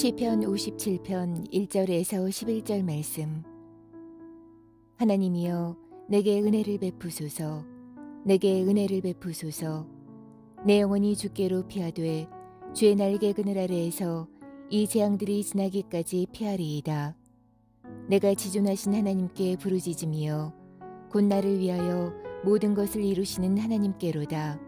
시편 57편 1절에서 11절 말씀. 하나님이여 내게 은혜를 베푸소서. 내게 은혜를 베푸소서. 내 영혼이 주께로 피하되 주의 날개 그늘 아래에서 이 재앙들이 지나기까지 피하리이다. 내가 지존하신 하나님께 부르짖으며 곧 나를 위하여 모든 것을 이루시는 하나님께로다.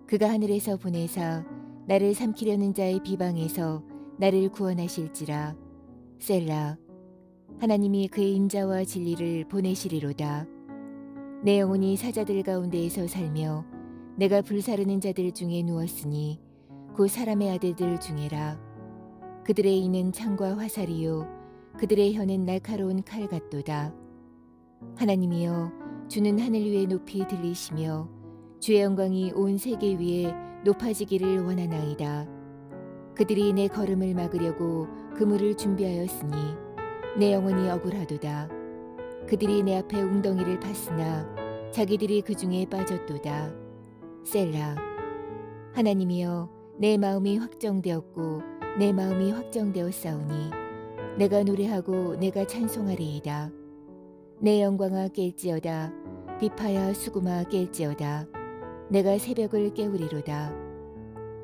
그가 하늘에서 보내사 나를 삼키려는 자의 비방에서 나를 구원하실지라. 셀라. 하나님이 그의 인자와 진리를 보내시리로다. 내 영혼이 사자들 가운데에서 살며 내가 불사르는 자들 중에 누웠으니 곧 사람의 아들들 중에라. 그들의 이는 창과 화살이요 그들의 혀는 날카로운 칼 같도다. 하나님이여 주는 하늘 위에 높이 들리시며 주의 영광이 온 세계 위에 높아지기를 원하나이다. 그들이 내 걸음을 막으려고 그물을 준비하였으니 내 영혼이 억울하도다. 그들이 내 앞에 웅덩이를 팠으나 자기들이 그 중에 빠졌도다. 셀라. 하나님이여 내 마음이 확정되었고 내 마음이 확정되었사오니 내가 노래하고 내가 찬송하리이다. 내 영광아 깰지어다. 비파야 수구마 깰지어다. 내가 새벽을 깨우리로다.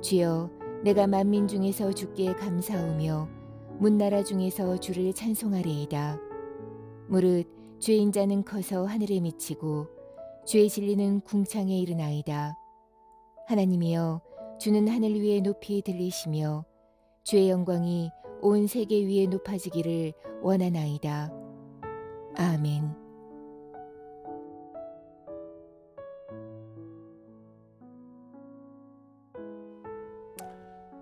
주여 내가 만민 중에서 주께 감사하며 문나라 중에서 주를 찬송하리이다. 무릇 주의 인자는 커서 하늘에 미치고 주의 진리는 궁창에 이르나이다. 하나님이여 주는 하늘 위에 높이 들리시며 주의 영광이 온 세계 위에 높아지기를 원하나이다. 아멘.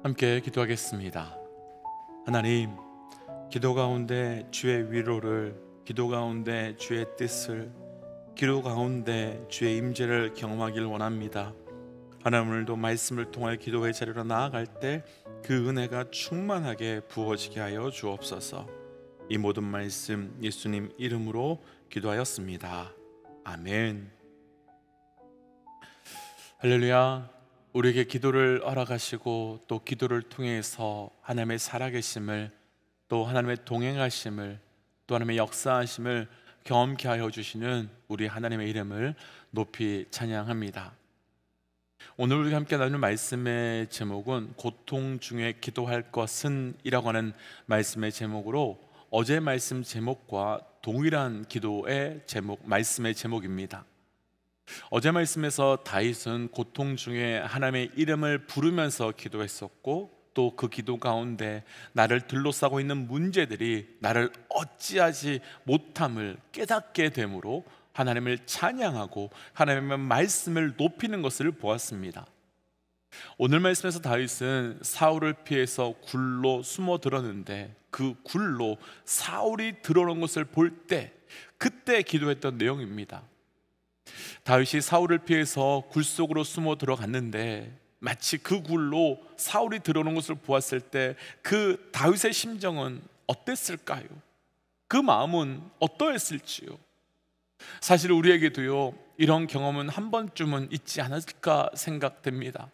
함께 기도하겠습니다. 하나님, 기도 가운데 주의 위로를, 기도 가운데 주의 뜻을, 기도 가운데 주의 임재를 경험하길 원합니다. 하나님, 오늘도 말씀을 통하여 기도의 자리로 나아갈 때 그 은혜가 충만하게 부어지게 하여 주옵소서. 이 모든 말씀 예수님 이름으로 기도하였습니다. 아멘. 할렐루야. 우리에게 기도를 허락하시고 또 기도를 통해서 하나님의 살아계심을, 또 하나님의 동행하심을, 또 하나님의 역사하심을 경험케 하여 주시는 우리 하나님의 이름을 높이 찬양합니다. 오늘 우리가 함께 나누는 말씀의 제목은 고통 중에 기도할 것은 이라고 하는 말씀의 제목으로 어제 말씀 제목과 동일한 기도의 제목, 말씀의 제목입니다. 어제 말씀에서 다윗은 고통 중에 하나님의 이름을 부르면서 기도했었고, 또 그 기도 가운데 나를 둘러싸고 있는 문제들이 나를 어찌하지 못함을 깨닫게 되므로 하나님을 찬양하고 하나님의 말씀을 높이는 것을 보았습니다. 오늘 말씀에서 다윗은 사울을 피해서 굴로 숨어들었는데 그 굴로 사울이 들어오는 것을 볼 때 그때 기도했던 내용입니다. 다윗이 사울을 피해서 굴 속으로 숨어 들어갔는데 마치 그 굴로 사울이 들어오는 것을 보았을 때 그 다윗의 심정은 어땠을까요? 그 마음은 어떠했을지요? 사실 우리에게도요, 이런 경험은 한 번쯤은 있지 않을까 생각됩니다.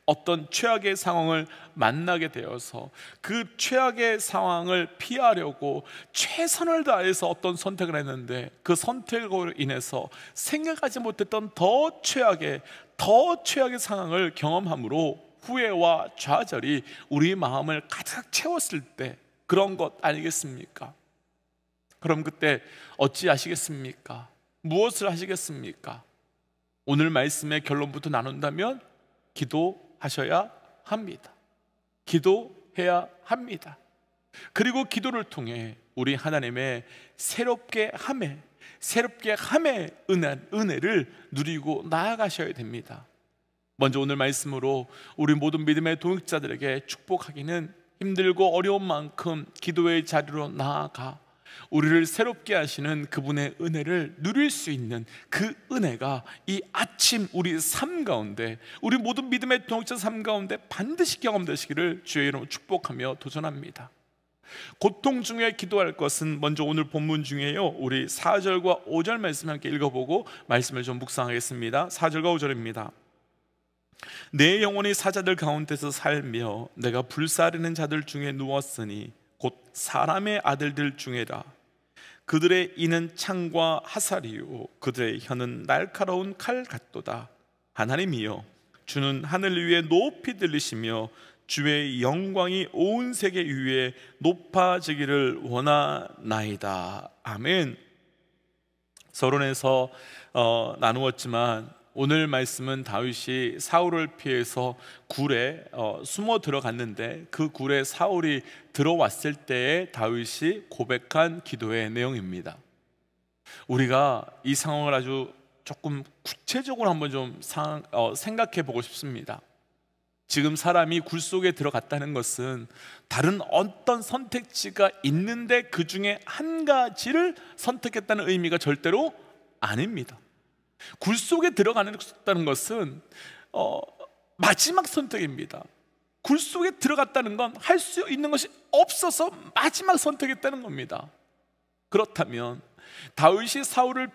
어떤 최악의 상황을 만나게 되어서 그 최악의 상황을 피하려고 최선을 다해서 어떤 선택을 했는데 그 선택으로 인해서 생각하지 못했던 더 최악의 상황을 경험함으로 후회와 좌절이 우리 마음을 가득 채웠을 때 그런 것 아니겠습니까? 그럼 그때 어찌하시겠습니까? 무엇을 하시겠습니까? 오늘 말씀의 결론부터 나눈다면 기도하셔야 합니다. 기도해야 합니다. 그리고 기도를 통해 우리 하나님의 새롭게 함의 은혜를 누리고 나아가셔야 됩니다. 먼저 오늘 말씀으로 우리 모든 믿음의 동역자들에게 축복하기는 힘들고 어려운 만큼 기도의 자리로 나아가 우리를 새롭게 하시는 그분의 은혜를 누릴 수 있는 그 은혜가 이 아침 우리 삶 가운데, 우리 모든 믿음의 동역자 삶 가운데 반드시 경험되시기를 주의 이름으로 축복하며 도전합니다. 고통 중에 기도할 것은 먼저 오늘 본문 중에요, 우리 4절과 5절 말씀 함께 읽어보고 말씀을 좀 묵상하겠습니다. 4절과 5절입니다. 내 영혼이 사자들 가운데서 살며 내가 불사르는 자들 중에 누웠으니 곧 사람의 아들들 중에라. 그들의 이는 창과 하살이요 그들의 혀는 날카로운 칼 같도다. 하나님이여, 주는 하늘 위에 높이 들리시며 주의 영광이 온 세계 위에 높아지기를 원하나이다. 아멘. 서론에서 나누었지만 오늘 말씀은 다윗이 사울을 피해서 굴에 숨어 들어갔는데 그 굴에 사울이 들어왔을 때에 다윗이 고백한 기도의 내용입니다. 우리가 이 상황을 아주 조금 구체적으로 한번 좀 생각해 보고 싶습니다. 지금 사람이 굴 속에 들어갔다는 것은 다른 어떤 선택지가 있는데 그 중에 한 가지를 선택했다는 의미가 절대로 아닙니다. 굴 속에 들어가는 것은 마지막 선택입니다. 굴 속에 들어갔다는 건 할 수 있는 것이 없어서 마지막 선택했다는 겁니다. 그렇다면 다윗이 사울을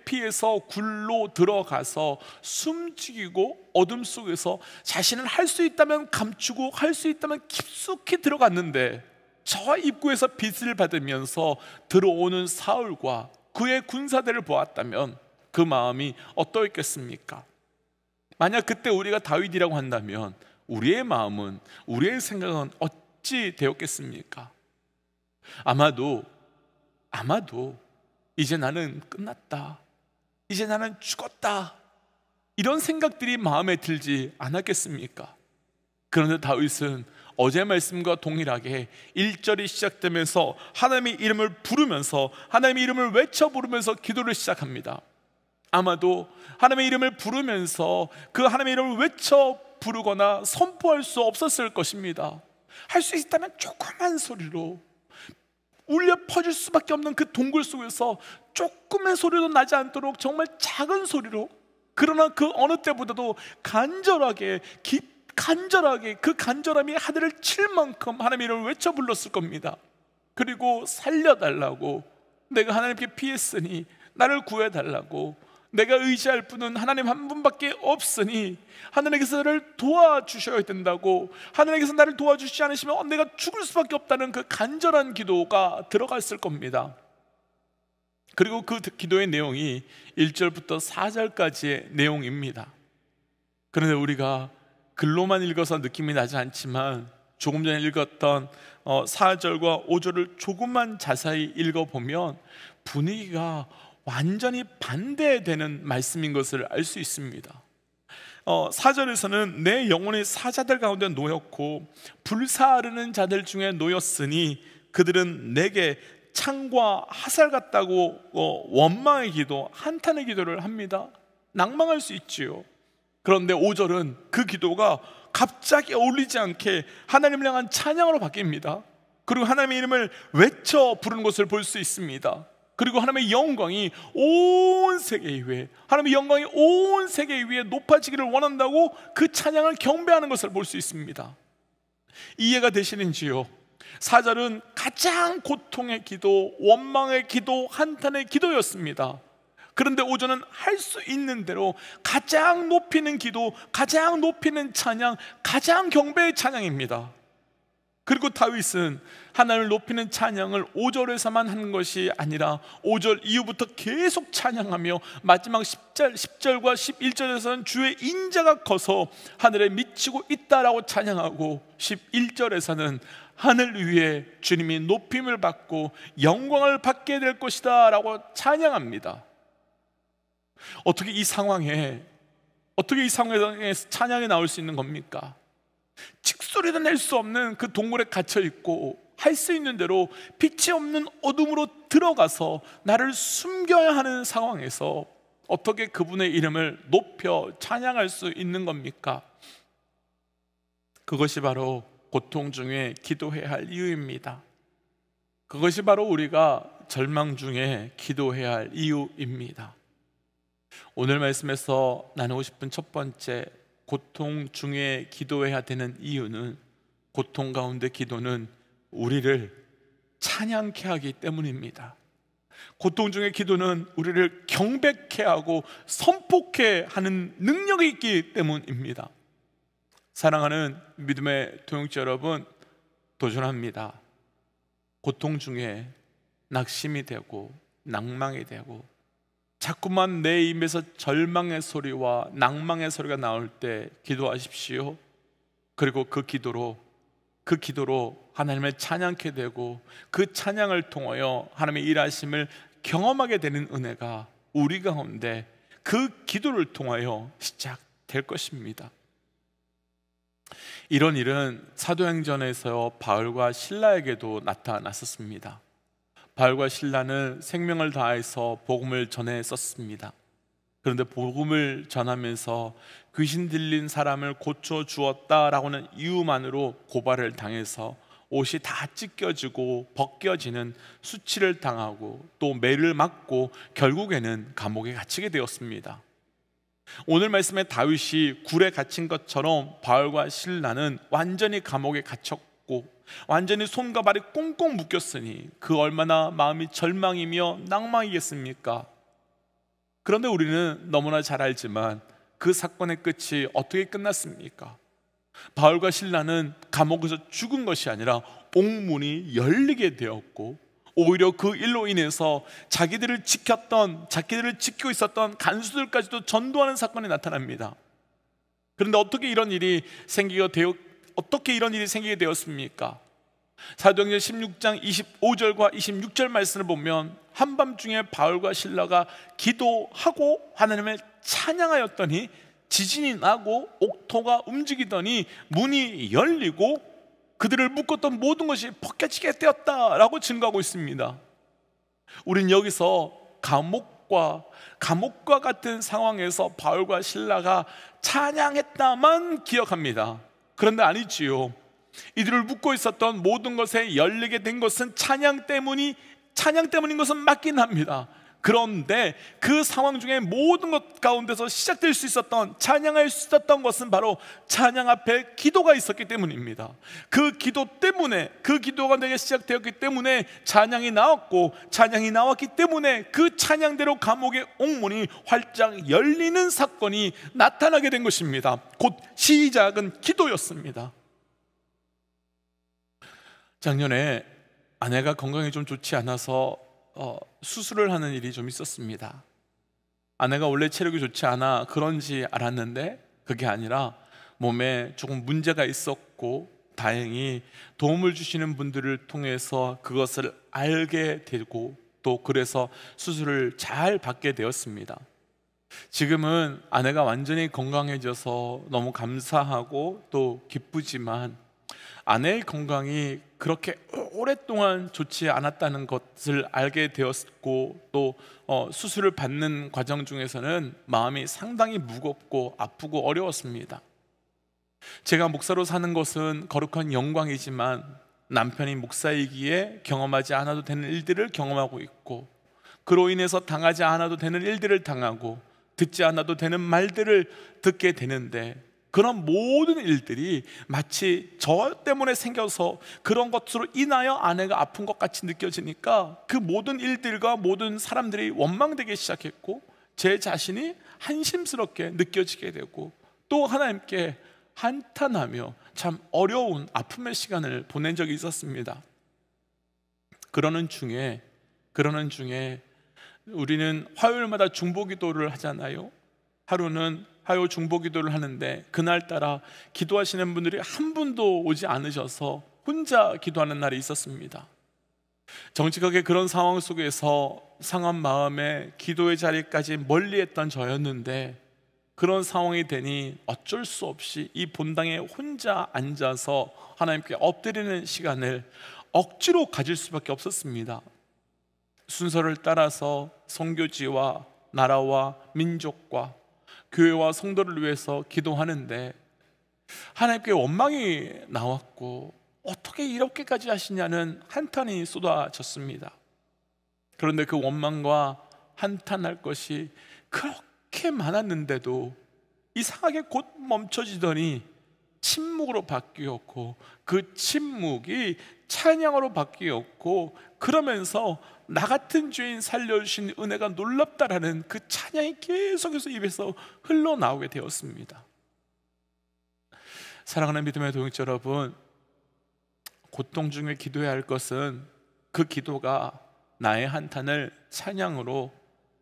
피해서 굴로 들어가서 숨죽이고 어둠 속에서 자신을 할 수 있다면 감추고 할 수 있다면 깊숙이 들어갔는데 저 입구에서 빛을 받으면서 들어오는 사울과 그의 군사들을 보았다면 그 마음이 어떠했겠습니까? 만약 그때 우리가 다윗이라고 한다면 우리의 마음은, 우리의 생각은 어찌 되었겠습니까? 아마도 이제 나는 끝났다, 이제 나는 죽었다, 이런 생각들이 마음에 들지 않았겠습니까? 그런데 다윗은 어제 말씀과 동일하게 1절이 시작되면서 하나님의 이름을 부르면서, 하나님의 이름을 외쳐 부르면서 기도를 시작합니다. 아마도 하나님의 이름을 부르면서 그 하나님의 이름을 외쳐 부르거나 선포할 수 없었을 것입니다. 할 수 있다면 조그만 소리로, 울려 퍼질 수밖에 없는 그 동굴 속에서 조금의 소리도 나지 않도록 정말 작은 소리로, 그러나 그 어느 때보다도 간절하게 그 간절함이 하늘을 칠 만큼 하나님의 이름을 외쳐 불렀을 겁니다. 그리고 살려달라고, 내가 하나님께 피했으니 나를 구해달라고, 내가 의지할 분은 하나님 한 분밖에 없으니 하나님께서 나를 도와주셔야 된다고, 하나님께서 나를 도와주시지 않으시면 내가 죽을 수밖에 없다는 그 간절한 기도가 들어갔을 겁니다. 그리고 그 기도의 내용이 1절부터 4절까지의 내용입니다. 그런데 우리가 글로만 읽어서 느낌이 나지 않지만 조금 전에 읽었던 4절과 5절을 조금만 자세히 읽어보면 분위기가 완전히 반대되는 말씀인 것을 알 수 있습니다. 4절에서는 내 영혼이 사자들 가운데 놓였고 불사르는 자들 중에 놓였으니 그들은 내게 창과 하살 같다고 원망의 기도, 한탄의 기도를 합니다. 낭망할 수 있지요. 그런데 5절은 그 기도가 갑자기 어울리지 않게 하나님을 향한 찬양으로 바뀝니다. 그리고 하나님의 이름을 외쳐 부르는 것을 볼 수 있습니다. 그리고 하나님의 영광이 온 세계 위에, 하나님의 영광이 온 세계 위에 높아지기를 원한다고 그 찬양을 경배하는 것을 볼 수 있습니다. 이해가 되시는지요? 4절은 가장 고통의 기도, 원망의 기도, 한탄의 기도였습니다. 그런데 5절은 할 수 있는 대로 가장 높이는 기도, 가장 높이는 찬양, 가장 경배의 찬양입니다. 그리고 다윗은 하나님을 높이는 찬양을 5절에서만 하는 것이 아니라 5절 이후부터 계속 찬양하며 마지막 10절과 11절에서는 주의 인자가 커서 하늘에 미치고 있다라고 찬양하고 11절에서는 하늘 위에 주님이 높임을 받고 영광을 받게 될 것이다 라고 찬양합니다. 어떻게 이 상황에서 찬양이 나올 수 있는 겁니까? 칙소리도 낼 수 없는 그 동굴에 갇혀있고 할 수 있는 대로 빛이 없는 어둠으로 들어가서 나를 숨겨야 하는 상황에서 어떻게 그분의 이름을 높여 찬양할 수 있는 겁니까? 그것이 바로 고통 중에 기도해야 할 이유입니다. 그것이 바로 우리가 절망 중에 기도해야 할 이유입니다. 오늘 말씀에서 나누고 싶은 첫 번째, 고통 중에 기도해야 되는 이유는, 고통 가운데 기도는 우리를 찬양케 하기 때문입니다. 고통 중에 기도는 우리를 경배케 하고 선포케 하는 능력이 있기 때문입니다. 사랑하는 믿음의 동역자 여러분, 도전합니다. 고통 중에 낙심이 되고 낭망이 되고 자꾸만 내 입에서 절망의 소리와 낭망의 소리가 나올 때 기도하십시오. 그리고 그 기도로 하나님을 찬양케 되고 그 찬양을 통하여 하나님의 일하심을 경험하게 되는 은혜가 우리 가운데 그 기도를 통하여 시작될 것입니다. 이런 일은 사도행전에서 바울과 신라에게도 나타났었습니다. 바울과 신라는 생명을 다해서 복음을 전했었습니다. 그런데 복음을 전하면서 귀신 들린 사람을 고쳐주었다라고는 이유만으로 고발을 당해서 옷이 다 찢겨지고 벗겨지는 수치를 당하고 또 매를 맞고 결국에는 감옥에 갇히게 되었습니다. 오늘 말씀에 다윗이 굴에 갇힌 것처럼 바울과 실라는 완전히 감옥에 갇혔고 완전히 손과 발이 꽁꽁 묶였으니 그 얼마나 마음이 절망이며 낭망이겠습니까? 그런데 우리는 너무나 잘 알지만 그 사건의 끝이 어떻게 끝났습니까? 바울과 실라는 감옥에서 죽은 것이 아니라 옥문이 열리게 되었고 오히려 그 일로 인해서 자기들을 지키고 있었던 간수들까지도 전도하는 사건이 나타납니다. 그런데 어떻게 이런 일이 생기게 되었습니까? 사도행전 16장 25절과 26절 말씀을 보면 한밤중에 바울과 실라가 기도하고 하나님을 찬양하였더니 지진이 나고 옥토가 움직이더니 문이 열리고 그들을 묶었던 모든 것이 벗겨지게 되었다라고 증거하고 있습니다. 우린 여기서 감옥과 같은 상황에서 바울과 실라가 찬양했다만 기억합니다. 그런데 아니지요. 이들을 묶고 있었던 모든 것에 열리게 된 것은 찬양 때문인 것은 맞긴 합니다. 그런데 그 상황 중에 모든 것 가운데서 시작될 수 있었던, 찬양할 수 있었던 것은 바로 찬양 앞에 기도가 있었기 때문입니다. 그 기도가 내게 시작되었기 때문에 찬양이 나왔고, 찬양이 나왔기 때문에 그 찬양대로 감옥의 옥문이 활짝 열리는 사건이 나타나게 된 것입니다. 곧 시작은 기도였습니다. 작년에 아내가 건강이 좀 좋지 않아서 수술을 하는 일이 좀 있었습니다. 아내가 원래 체력이 좋지 않아 그런지 알았는데 그게 아니라 몸에 조금 문제가 있었고 다행히 도움을 주시는 분들을 통해서 그것을 알게 되고 또 그래서 수술을 잘 받게 되었습니다. 지금은 아내가 완전히 건강해져서 너무 감사하고 또 기쁘지만 아내의 건강이 그렇게 오랫동안 좋지 않았다는 것을 알게 되었고 또 수술을 받는 과정 중에서는 마음이 상당히 무겁고 아프고 어려웠습니다. 제가 목사로 사는 것은 거룩한 영광이지만 남편이 목사이기에 경험하지 않아도 되는 일들을 경험하고 있고 그로 인해서 당하지 않아도 되는 일들을 당하고 듣지 않아도 되는 말들을 듣게 되는데 그런 모든 일들이 마치 저 때문에 생겨서 그런 것으로 인하여 아내가 아픈 것 같이 느껴지니까 그 모든 일들과 모든 사람들이 원망되기 시작했고 제 자신이 한심스럽게 느껴지게 되고 또 하나님께 한탄하며 참 어려운 아픔의 시간을 보낸 적이 있었습니다. 그러는 중에 우리는 화요일마다 중보기도를 하잖아요. 하루는 화요 중보기도를 하는데 그날따라 기도하시는 분들이 한 분도 오지 않으셔서 혼자 기도하는 날이 있었습니다. 정직하게 그런 상황 속에서 상한 마음에 기도의 자리까지 멀리했던 저였는데 그런 상황이 되니 어쩔 수 없이 이 본당에 혼자 앉아서 하나님께 엎드리는 시간을 억지로 가질 수밖에 없었습니다. 순서를 따라서 선교지와 나라와 민족과 교회와 성도를 위해서 기도하는데 하나님께 원망이 나왔고 어떻게 이렇게까지 하시냐는 한탄이 쏟아졌습니다. 그런데 그 원망과 한탄할 것이 그렇게 많았는데도 이상하게 곧 멈춰지더니 침묵으로 바뀌었고 그 침묵이 찬양으로 바뀌었고 그러면서 나 같은 죄인 살려주신 은혜가 놀랍다라는 그 찬양이 계속해서 입에서 흘러나오게 되었습니다. 사랑하는 믿음의 동역자 여러분, 고통 중에 기도해야 할 것은 그 기도가 나의 한탄을 찬양으로,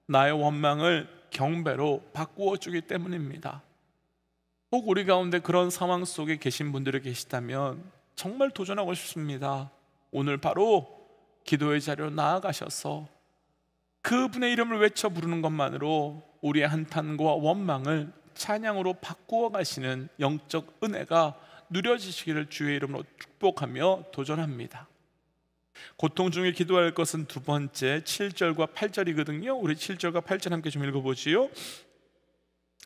나의 원망을 경배로 바꾸어 주기 때문입니다. 혹 우리 가운데 그런 상황 속에 계신 분들이 계시다면 정말 도전하고 싶습니다. 오늘 바로 기도의 자리로 나아가셔서 그분의 이름을 외쳐 부르는 것만으로 우리의 한탄과 원망을 찬양으로 바꾸어 가시는 영적 은혜가 누려지시기를 주의 이름으로 축복하며 도전합니다. 고통 중에 기도할 것은 두 번째 7절과 8절이거든요. 우리 7절과 8절 함께 좀 읽어보지요.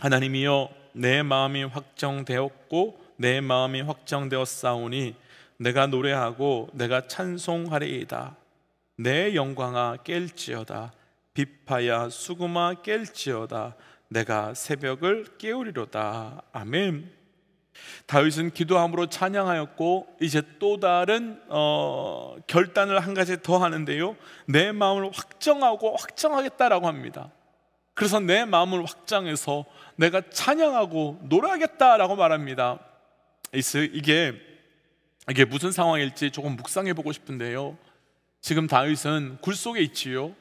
하나님이여, 내 마음이 확정되었고 내 마음이 확정되었사오니 내가 노래하고 내가 찬송하리이다. 내 영광아 깰지어다. 비파야 수금아 깰지어다. 내가 새벽을 깨우리로다. 아멘. 다윗은 기도함으로 찬양하였고 이제 또 다른 결단을 한 가지 더 하는데요, 내 마음을 확정하고 확정하겠다라고 합니다. 그래서 내 마음을 확정해서 내가 찬양하고 노래하겠다라고 말합니다. 이게 무슨 상황일지 조금 묵상해 보고 싶은데요, 지금 다윗은 굴 속에 있지요.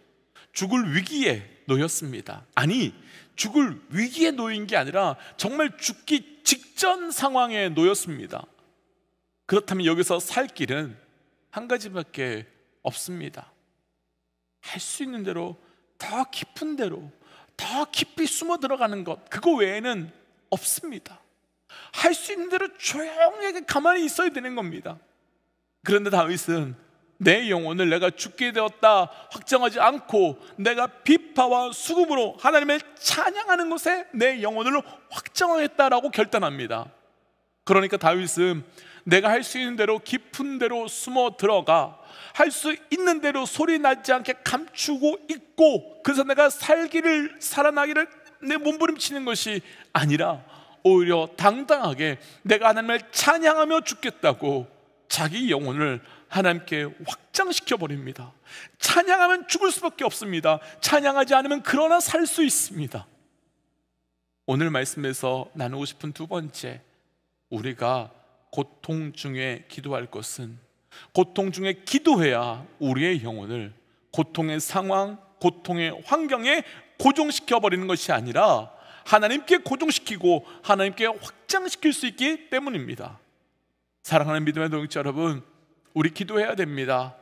죽을 위기에 놓였습니다. 아니, 죽을 위기에 놓인 게 아니라 정말 죽기 직전 상황에 놓였습니다. 그렇다면 여기서 살 길은 한 가지밖에 없습니다. 할 수 있는 대로, 더 깊은 대로, 더 깊이 숨어 들어가는 것, 그거 외에는 없습니다. 할 수 있는 대로 조용하게 가만히 있어야 되는 겁니다. 그런데 다윗은 내 영혼을 내가 죽게 되었다 확정하지 않고 내가 비파와 수금으로 하나님을 찬양하는 것에 내 영혼을 확정하겠다라고 결단합니다. 그러니까 다윗은 내가 할 수 있는 대로 깊은 대로 숨어 들어가, 할 수 있는 대로 소리 나지 않게 감추고 있고, 그래서 내가 살아나기를 내 몸부림치는 것이 아니라 오히려 당당하게 내가 하나님을 찬양하며 죽겠다고 자기 영혼을 하나님께 확장시켜 버립니다. 찬양하면 죽을 수밖에 없습니다. 찬양하지 않으면 그러나 살 수 있습니다. 오늘 말씀에서 나누고 싶은 두 번째, 우리가 고통 중에 기도할 것은, 고통 중에 기도해야 우리의 영혼을 고통의 상황, 고통의 환경에 고정시켜 버리는 것이 아니라 하나님께 고정시키고 하나님께 확장시킬 수 있기 때문입니다. 사랑하는 믿음의 동역자 여러분, 우리 기도해야 됩니다.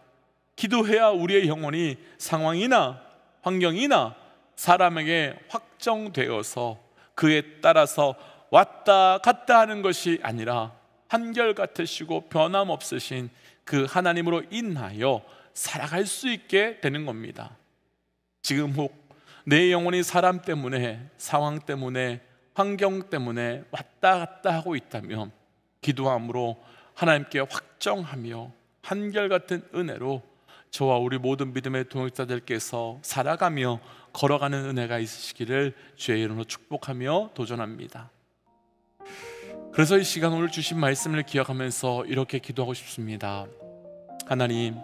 기도해야 우리의 영혼이 상황이나 환경이나 사람에게 확정되어서 그에 따라서 왔다 갔다 하는 것이 아니라 한결같으시고 변함없으신 그 하나님으로 인하여 살아갈 수 있게 되는 겁니다. 지금 혹 내 영혼이 사람 때문에, 상황 때문에, 환경 때문에 왔다 갔다 하고 있다면 기도함으로 하나님께 확정하며 한결같은 은혜로 저와 우리 모든 믿음의 동역자들께서 살아가며 걸어가는 은혜가 있으시기를 주의 이름으로 축복하며 도전합니다. 그래서 이 시간 오늘 주신 말씀을 기억하면서 이렇게 기도하고 싶습니다. 하나님,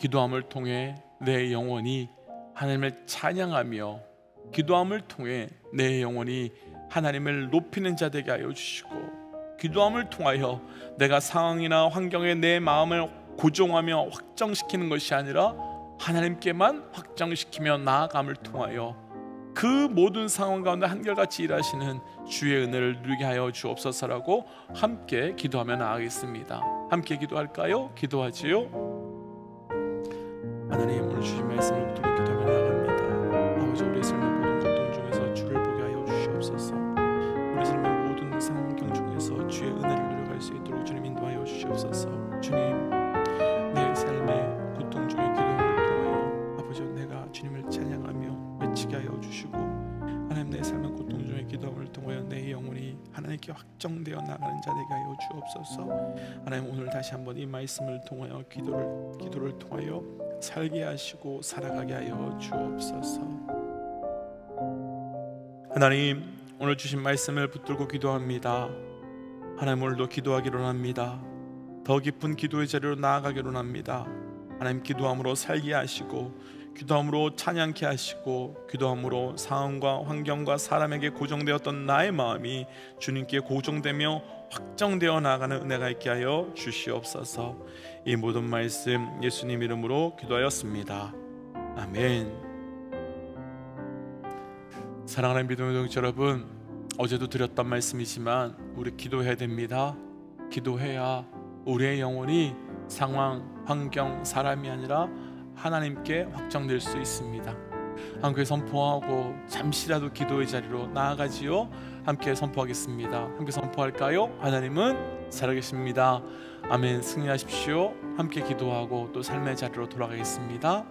기도함을 통해 내 영혼이 하나님을 찬양하며, 기도함을 통해 내 영혼이 하나님을 높이는 자 되게 하여 주시고, 기도함을 통하여 내가 상황이나 환경에 내 마음을 고정하며 확정시키는 것이 아니라 하나님께만 확정시키며 나아감을 통하여 그 모든 상황 가운데 한결같이 일하시는 주의 은혜를 누리게 하여 주옵소서라고 함께 기도하며 나아가겠습니다. 함께 기도할까요? 기도하지요. 하나님, 오늘 주신 말씀을 붙들고 기도하며 나아갑니다. 아버지, 우리의 삶의 모든 고통 중에서 주를 보게 하여 주시옵소서. 우리 삶의 모든 상황 중에서 주의 은혜를 누려갈 수 있도록 주님 인도하여 주시옵소서. 주님, 내 삶의 고통 중에 기도를 통하여 아버지, 내가 주님을 찬양하며 외치게 하여 주시고, 하나님, 내 삶의 고통 중에 기도를 통하여 내 영혼이 하나님께 확정되어 나가는 자 되게 하여 주옵소서. 하나님, 오늘 다시 한번 이 말씀을 통하여 기도를 통하여 살게 하시고 살아가게 하여 주옵소서. 하나님, 오늘 주신 말씀을 붙들고 기도합니다. 하나님, 오늘도 기도하기로 합니다. 더 깊은 기도의 자리로 나아가기로 합니다. 하나님, 기도함으로 살게 하시고, 기도함으로 찬양케 하시고, 기도함으로 상황과 환경과 사람에게 고정되었던 나의 마음이 주님께 고정되며 확정되어 나가는 은혜가 있게 하여 주시옵소서. 이 모든 말씀 예수님 이름으로 기도하였습니다. 아멘. 사랑하는 믿음의 동지 여러분, 어제도 드렸던 말씀이지만 우리 기도해야 됩니다. 기도해야 우리의 영혼이 상황, 환경, 사람이 아니라 하나님께 확정될 수 있습니다. 함께 선포하고 잠시라도 기도의 자리로 나아가지요. 함께 선포하겠습니다. 함께 선포할까요? 하나님은 살아계십니다. 아멘. 승리하십시오. 함께 기도하고 또 삶의 자리로 돌아가겠습니다.